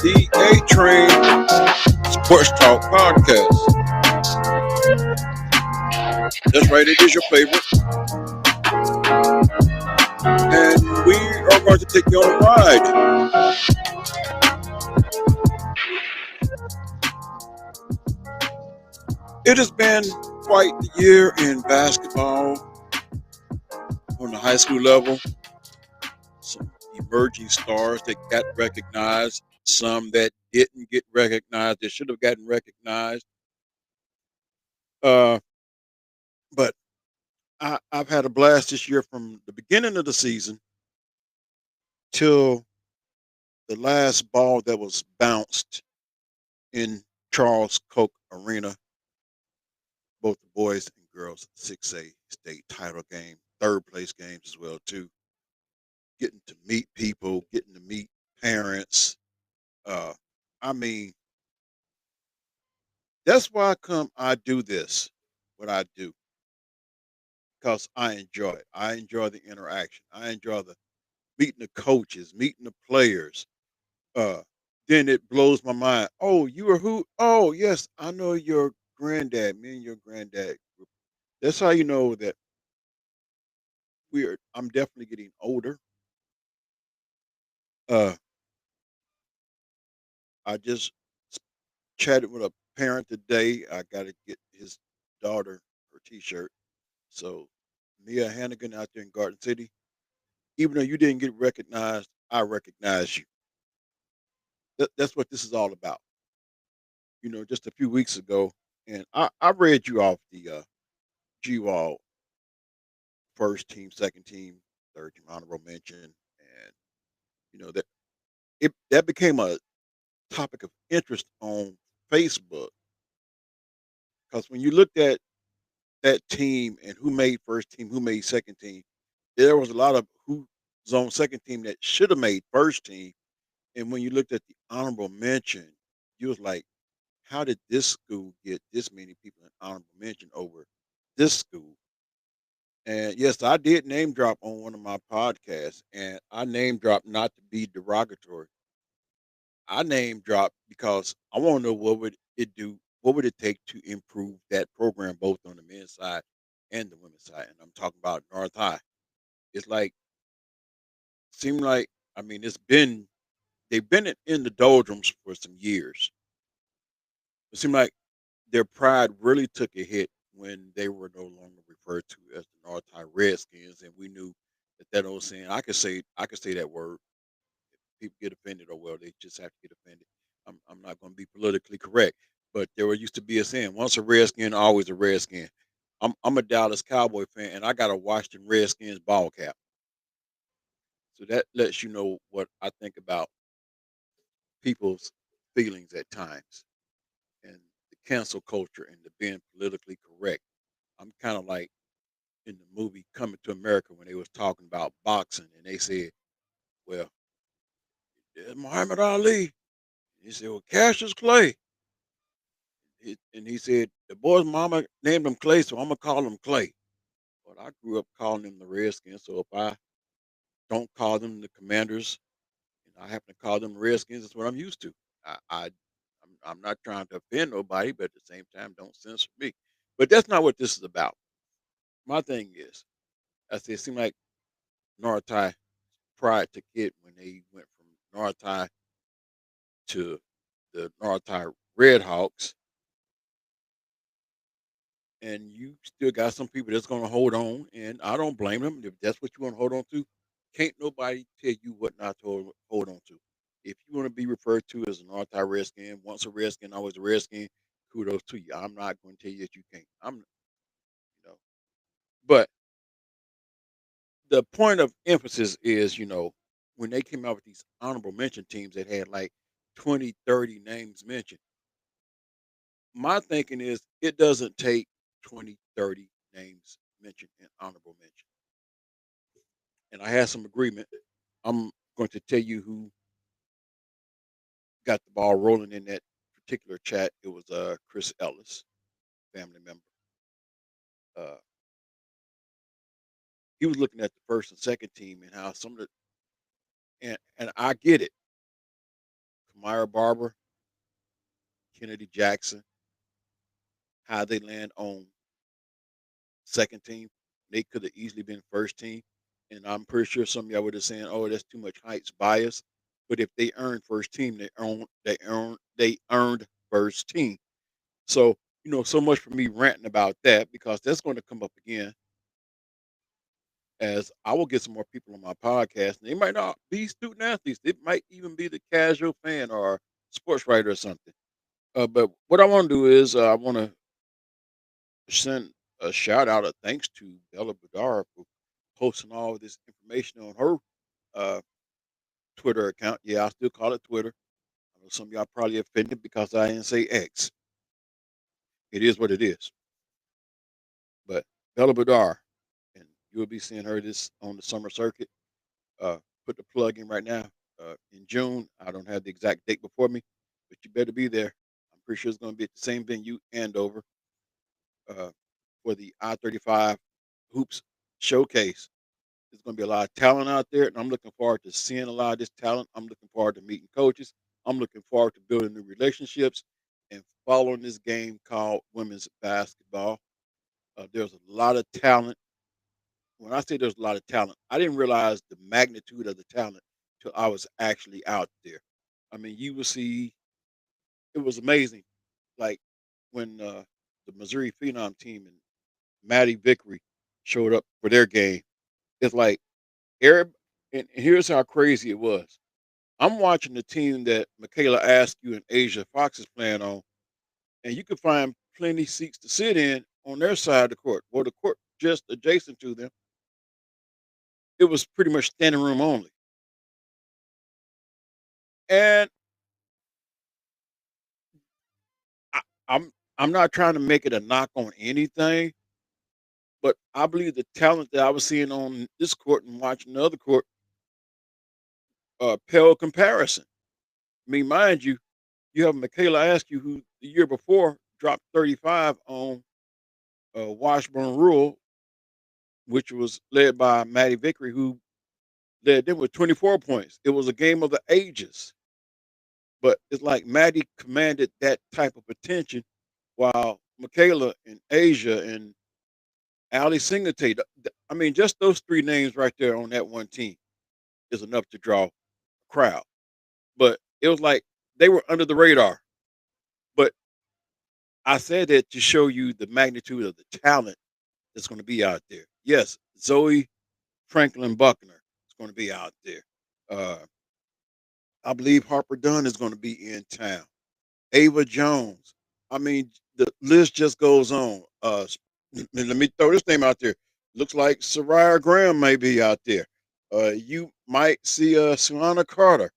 the A Train Sports Talk Podcast. That's right, it is your favorite. And we are going to take you on a ride. It has been quite the year in basketball on the high school level. Some emerging stars that got recognized, some that didn't get recognized, that should have gotten recognized. Uh, but I've had a blast this year from the beginning of the season till the last ball that was bounced in Charles Koch Arena, both the boys and girls 6A state title game, third place games as well too. Getting to meet people, getting to meet parents. Uh, I mean, that's why I do this, what I do, because I enjoy it. I enjoy the interaction. I enjoy the meeting the coaches, meeting the players. Uh, then it blows my mind. Oh, you are who? Oh, yes, I know your granddad. Me and your granddad. That's how you know that I'm definitely getting older. Uh, I just chatted with a parent today. I got to get his daughter her T-shirt. So Mia Hannigan out there in Garden City. Even though you didn't get recognized, I recognize you. That's what this is all about. Just a few weeks ago, and I read you off the GWAL first team, second team, third team honorable mention, and that that became a topic of interest on Facebook because when you looked at that team and who made first team, who made second team, there was a lot of who's on second team that should have made first team. And when you looked at the honorable mention, you was like, how did this school get this many people in honorable mention over this school? And yes, I did name drop on one of my podcasts, and I name dropped not to be derogatory. I name drop because I want to know what would it do, what would it take to improve that program both on the men's side and the women's side. And I'm talking about North High. It's like seem like I mean they've been in the doldrums for some years. It seemed like their pride really took a hit when they were no longer referred to as the North High Redskins, and we knew that old saying I could say that word. People get offended, or well, they just have to get offended. I'm not going to be politically correct, but there used to be a saying: once a Redskin, always a Redskin. I'm a Dallas Cowboy fan, and I got a Washington Redskins ball cap, so that lets you know what I think about people's feelings at times and the cancel culture and the being politically correct. I'm kind of like in the movie Coming to America when they was talking about boxing and they said, "Well, there's Muhammad Ali." He said, "Well, Cassius Clay." And he said, "The boy's mama named him Clay, so I'm gonna call him Clay." But I grew up calling them the Redskins, so if I don't call them the Commanders and I happen to call them the Redskins, that's what I'm used to. I'm not trying to offend nobody, but at the same time, don't censor me. But that's not what this is about. My thing is, I said, it seemed like Northie pride took hit when they went from Northie to the Northie Red Hawks, and you still got some people that's going to hold on, and I don't blame them if that's what you want to hold on to. Can't nobody tell you what not to hold on to. If you want to be referred to as an Northie Redskin, once a Redskin, always a Redskin, kudos to you. I'm not going to tell you that you can't. You know, but the point of emphasis is, when they came out with these honorable mention teams that had like 20, 30 names mentioned, my thinking is it doesn't take 20, 30 names mentioned in honorable mention. And I had some agreement. I'm going to tell you who got the ball rolling in that particular chat. It was Chris Ellis, family member. Uh, he was looking at the first and second team and how some of the and I get it Kamira Barber, Kennedy Jackson, how they land on second team. They could have easily been first team. And I'm pretty sure some of y'all would have saying, "Oh, that's too much Heights bias." But if they earned first team, they earned first team. So so much for me ranting about that because that's going to come up again as I will get some more people on my podcast, and they might not be student athletes. It might even be the casual fan or sports writer or something. But what I want to do is I want to send a shout out of thanks to Bella Badar for posting all of this information on her uh, Twitter account. Yeah, I still call it Twitter. I know some of y'all probably offended because I didn't say X. It is what it is. But Bella Badar, and you'll be seeing her this on the summer circuit. Put the plug in right now. In June, I don't have the exact date before me, but you better be there. I'm pretty sure it's going to be at the same venue, Andover, uh, for the I-35 Hoops Showcase. There's going to be a lot of talent out there, and I'm looking forward to seeing a lot of this talent. I'm looking forward to meeting coaches. I'm looking forward to building new relationships and following this game called women's basketball. There's a lot of talent. When I say there's a lot of talent, I didn't realize the magnitude of the talent till I was actually out there. I mean, you will see it was amazing. Like when the Missouri Phenom team and Maddie Vickery showed up for their game, it's like Arab. And here's how crazy it was. I'm watching the team that Michaela Askew and Asia Fox is playing on, and you can find plenty seats to sit in on their side of the court. Well, the court just adjacent to them, it was pretty much standing room only. And I, I'm not trying to make it a knock on anything, but I believe the talent that I was seeing on this court and watching the other court, pale comparison. I mean, mind you, you have Michaela Askew, who the year before dropped 35 on Washburn Rural, which was led by Maddie Vickery, who led them with 24 points. It was a game of the ages, but it's like Maddie commanded that type of attention, while Michaela and Asia and Ali Singletary, I mean, just those three names right there on that one team is enough to draw a crowd. But it was like they were under the radar. But I said that to show you the magnitude of the talent that's going to be out there. Yes, Zoe Franklin Buckner is going to be out there. Uh, I believe Harper Dunn is going to be in town. Ava Jones. I mean, the list just goes on. Let me throw this name out there. Looks like Soraya Graham may be out there. You might see Suana Carter.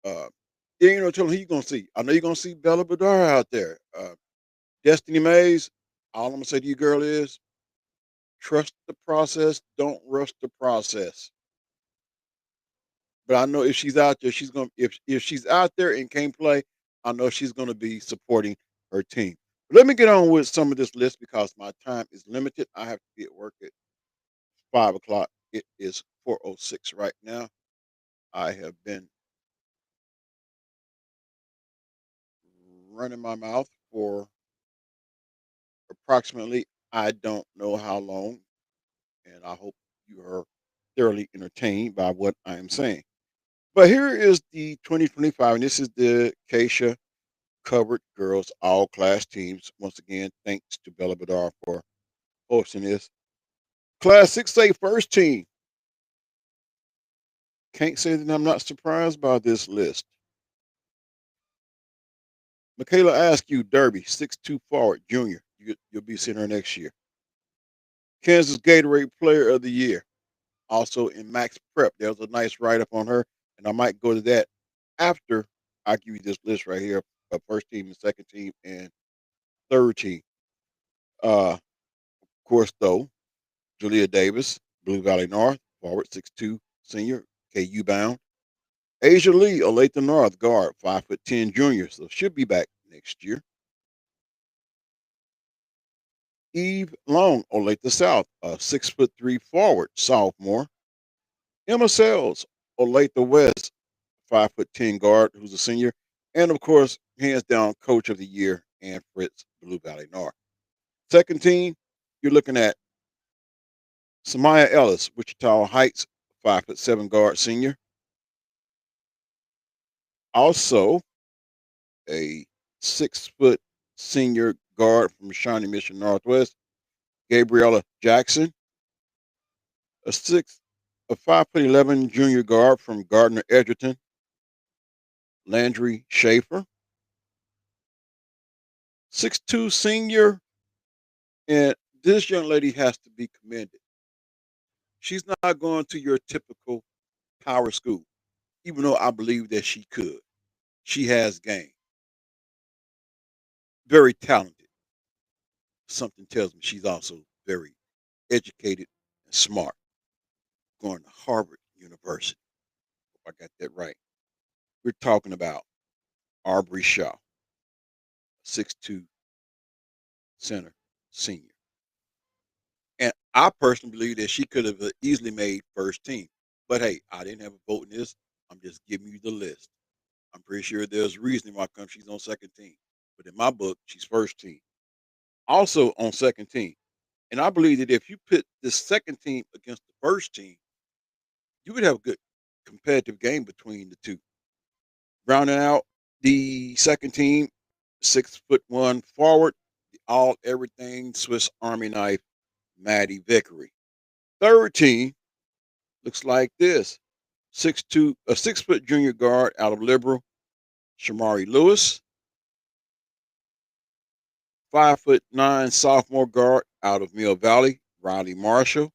Uh, tell me who you gonna see. I know you're gonna see Bella Badar out there. Destiny Mays. All I'm gonna say to you, girl, is trust the process. Don't rush the process. But I know if she's out there, she's gonna if she's out there and can't play, I know she's gonna be supporting her team. But let me get on with some of this list because my time is limited. I have to be at work at 5 o'clock. It is 4:06 right now. I have been running my mouth for approximately I don't know how long, and I hope you are thoroughly entertained by what I am saying. But here is the 2025, and this is the Keisha covered girls all class teams. Once again, thanks to Bella Badar for hosting this. Class 6A first team. Can't say that I'm not surprised by this list. Michaela Askew, Derby, 6'2 forward, junior. You'll be seeing her next year. Kansas Gatorade Player of the Year. Also in Max Prep. There's a nice write up on her, and I might go to that after I give you this list right here of first team and second team and third team. Of course, though, Julia Davis, Blue Valley North, forward, 6'2 senior, KU bound. Asia Lee, Olathe North, guard, 5'10 junior, so should be back next year. Eve Long, Olathe South, a 6'3 forward, sophomore. Emma Sells, Olathe West, 5'10 guard, who's a senior. And of course, hands down, coach of the year, and Fritz Blue Valley North. Second team, you're looking at Samaya Ellis, Wichita Heights, 5'7" guard senior. Also, a 6 foot senior guard from Shawnee Mission Northwest, Gabriella Jackson. A six, a 5'11" junior guard from Gardner Edgerton, Landry Schaefer. 6'2" senior, and this young lady has to be commended. She's not going to your typical power school, even though I believe that she could. She has game. Very talented. Something tells me she's also very educated and smart. Going to Harvard University. Hope I got that right. We're talking about Aubrey Shaw, 6'2" center senior. And I personally believe that she could have easily made first team. But hey, I didn't have a vote in this. I'm just giving you the list. I'm pretty sure there's a reason why come she's on second team. But in my book, she's first team. Also on second team. And I believe that if you put this second team against the first team, you would have a good competitive game between the two. Rounding out the second team, 6'1" forward, the all everything Swiss Army knife, Maddie Vickery. Third team looks like this: 6'2", a 6 foot junior guard out of Liberal, Shamari Lewis. 5'9" sophomore guard out of Mill Valley, Riley Marshall.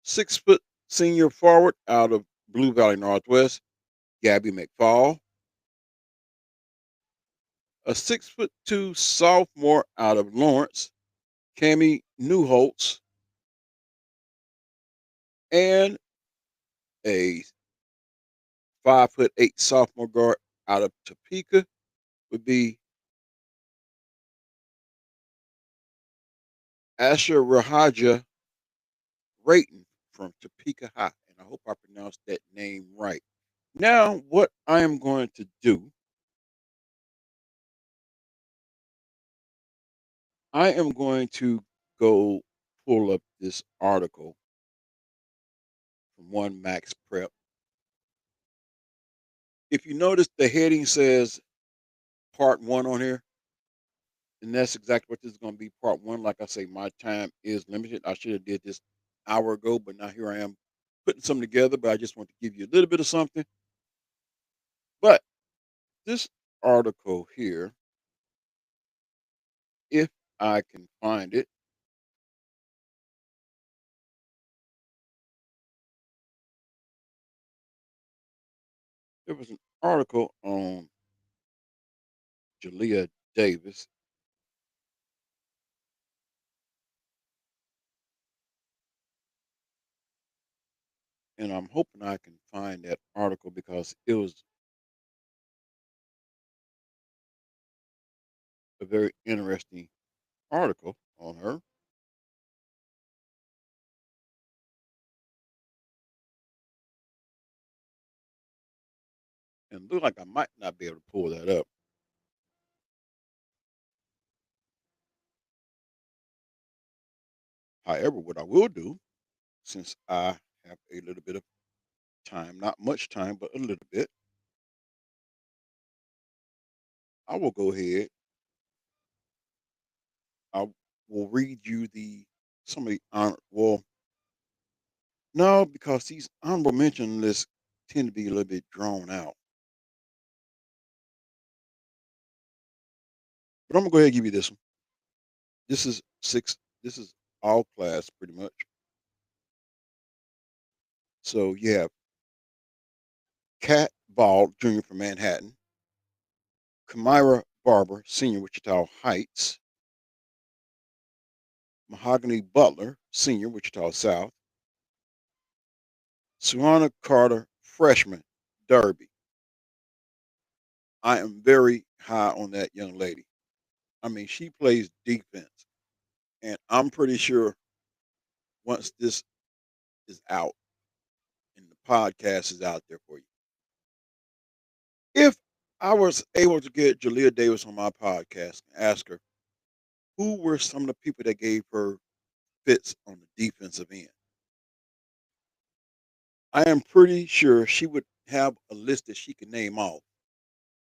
6 foot senior forward out of Blue Valley Northwest, Gabby McFall. A 6'2" sophomore out of Lawrence, Cami Newholtz. And a 5'8" sophomore guard out of Topeka would be Asher Rahaja Rayton from Topeka High. And I hope I pronounced that name right. Now, what I am going to do, I am going to go pull up this article from One Max Prep. If you notice, the heading says part one on here, and that's exactly what this is going to be, part one. Like I say, my time is limited. I should have did this hour ago, but now here I am putting something together. But I just want to give you a little bit of something. But this article here, if I can find it, there was an article on Jalea Davis, and I'm hoping I can find that article because it was a very interesting article on her. And look like I might not be able to pull that up. However, what I will do, since I have a little bit of time, not much time, but a little bit, I will go ahead. I will read you the some of the honor. Well, no, because these honorable mention lists tend to be a little bit drawn out. But I'm gonna go ahead and give you this one. This is six. This is all class pretty much. So you have Kat Ball, junior from Manhattan, Kamira Barber, senior, Wichita Heights, Mahogany Butler, senior, Wichita South, Suhana Carter, freshman, Derby. I am very high on that young lady. I mean, she plays defense, and I'm pretty sure once this is out and the podcast is out there for you, if I was able to get Jalea Davis on my podcast and ask her who were some of the people that gave her fits on the defensive end. I am pretty sure she would have a list that she could name off,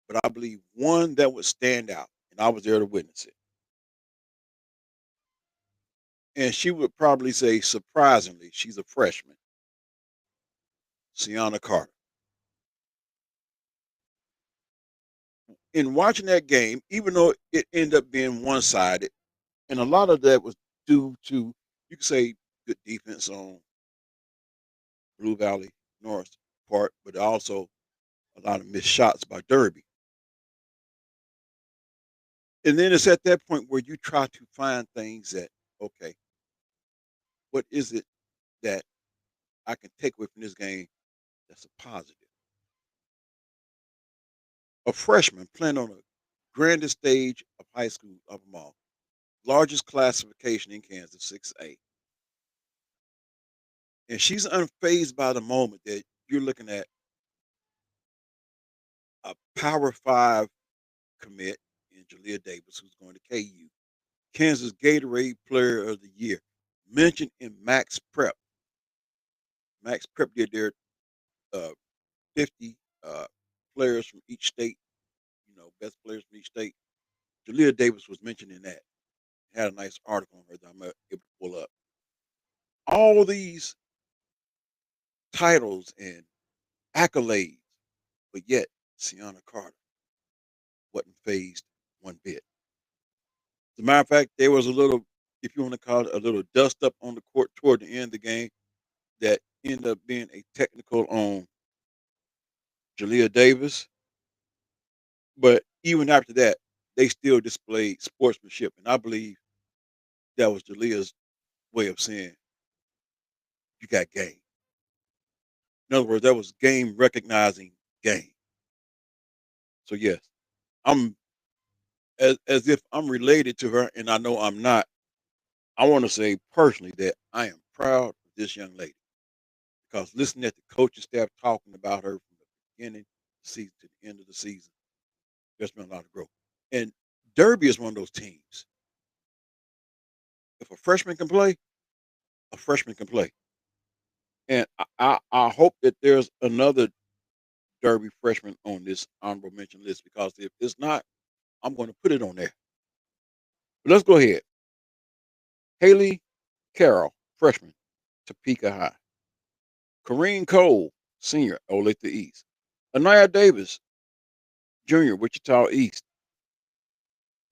but I believe one that would stand out, and I was there to witness it. And she would probably say, surprisingly, she's a freshman, Sienna Carter. In watching that game, even though it ended up being one sided, and a lot of that was due to, you could say, good defense on Blue Valley North part, but also a lot of missed shots by Derby. And then it's at that point where you try to find things that, okay, what is it that I can take away from this game that's a positive? A freshman playing on the grandest stage of high school of them all, largest classification in Kansas, 6A. And she's unfazed by the moment that you're looking at a Power Five commit in Jalea Davis, who's going to KU, Kansas Gatorade Player of the Year, mentioned in Max Prep. Max Prep did their 50 players from each state, best players from each state. Jalea Davis was mentioned in that. Had a nice article on her that I'm able to pull up. All these titles and accolades, but yet Sienna Carter wasn't phased one bit. As a matter of fact, there was a little, if you want to call it, a little dust up on the court toward the end of the game that ended up being a technical on Jalea Davis. But even after that, they still displayed sportsmanship. And I believe that was Jalea's way of saying, you got game. In other words, that was game recognizing game. So, yes, I'm as if I'm related to her, and I know I'm not. I want to say personally that I am proud of this young lady because listening at the coaching staff talking about her from the beginning of the season to the end of the season, there's been a lot of growth. And Derby is one of those teams. If a freshman can play, a freshman can play. And I hope that there's another Derby freshman on this honorable mention list because if it's not, I'm going to put it on there. But let's go ahead. Haley Carroll, freshman, Topeka High. Corrine Cole, senior, Olathe East. Anaya Davis, junior, Wichita East.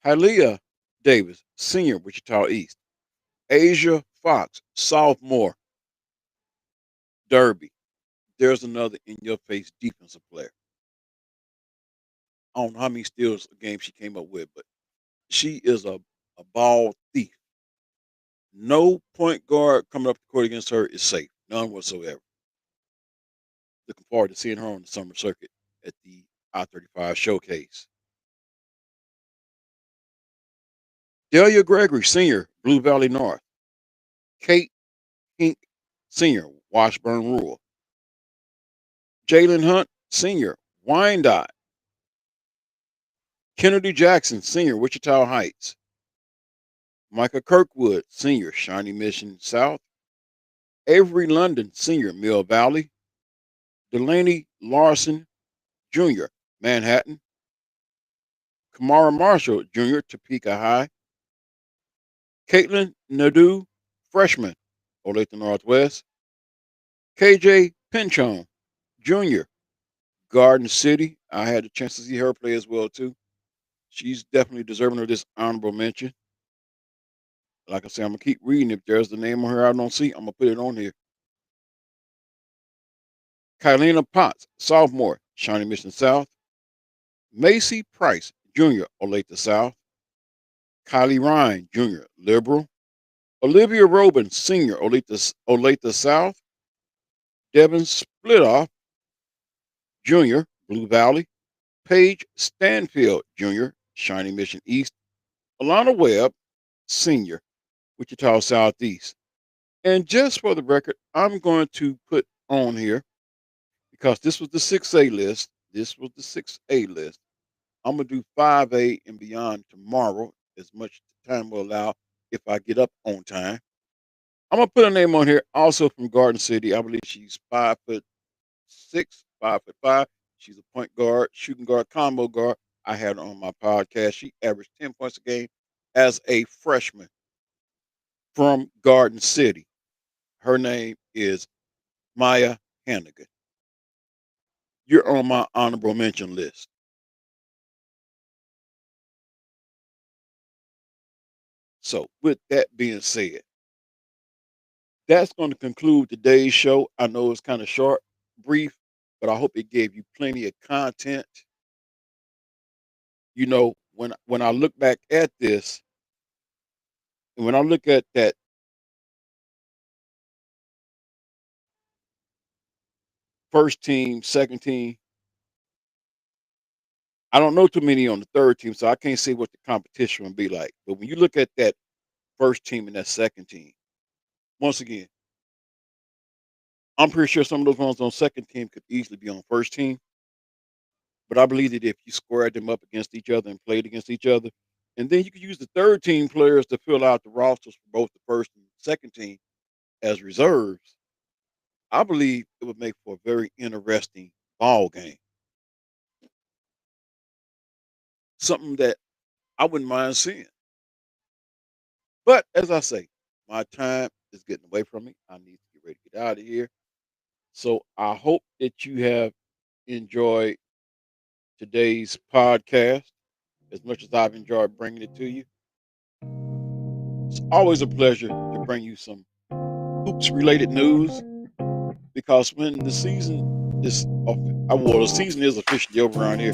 Hialeah Davis, senior, Wichita East. Asia Fox, sophomore, Derby. There's another in your face defensive player. I don't know how many steals a game she came up with, but she is a ball thief. No point guard coming up the court against her is safe. None whatsoever. Looking forward to seeing her on the summer circuit at the I-35 showcase. Delia Gregory, senior, Blue Valley North. Kate Hink, senior, Washburn Rural. Jalen Hunt, senior, Wyandotte. Kennedy Jackson, senior, Wichita Heights. Micah Kirkwood, senior, Shawnee Mission South. Avery London, senior, Mill Valley. Delaney Larson, junior, Manhattan. Kamara Marshall, junior, Topeka High. Caitlin Nadeau, freshman, Olathe Northwest. KJ Pinchon, junior, Garden City. I had a chance to see her play as well too. She's definitely deserving of this honorable mention. Like I said, I'm gonna keep reading. If there's the name on here I don't see, I'm gonna put it on here. Kylena Potts, sophomore, Shawnee Mission South. Macy Price, junior, Olathe South. Kylie Ryan, junior, Liberal. Olivia Robin, senior, Olathe South. Devin Splitoff, junior, Blue Valley. Paige Stanfield, junior, Shawnee Mission East. Alana Webb, senior, Wichita Southeast. And just for the record, I'm going to put on here, because this was the 6A list. This was the 6A list. I'm gonna do 5A and beyond tomorrow, as much time will allow if I get up on time. I'm gonna put a name on here, also from Garden City. I believe she's 5'6", 5'5". She's a point guard, shooting guard, combo guard. I had her on my podcast. She averaged 10 points a game as a freshman from Garden City. Her name is Maya Hannigan. You're on my honorable mention list. So, with that being said, that's going to conclude today's show. I know it's kind of short, brief, but I hope it gave you plenty of content. When I look back at this, and when I look at that first team, second team, I don't know too many on the third team, so I can't say what the competition will be like. But when you look at that first team and that second team, once again, I'm pretty sure some of those ones on second team could easily be on first team. But I believe that if you squared them up against each other and played against each other, and then you could use the third team players to fill out the rosters for both the first and second team as reserves, I believe it would make for a very interesting ball game. Something that I wouldn't mind seeing. But as I say, my time is getting away from me. I need to get ready to get out of here. So I hope that you have enjoyed today's podcast as much as I've enjoyed bringing it to you. It's always a pleasure to bring you some hoops related news because when the season is, the season is officially over around here.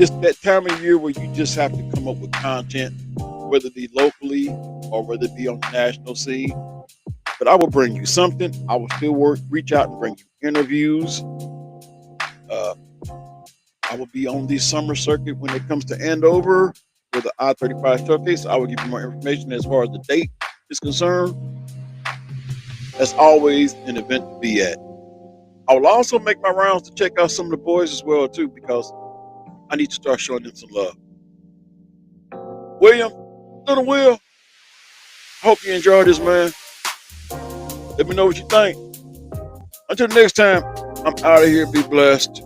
It's that time of year where you just have to come up with content, whether it be locally or whether it be on the national scene. But I will bring you something. I will still reach out and bring you interviews. I will be on the summer circuit when it comes to Andover with the I-35 showcase. I will give you more information as far as the date is concerned. That's always an event to be at. I will also make my rounds to check out some of the boys as well too, because I need to start showing them some love. William, little Will, I hope you enjoyed this, man. Let me know what you think. Until next time, I'm out of here. Be blessed.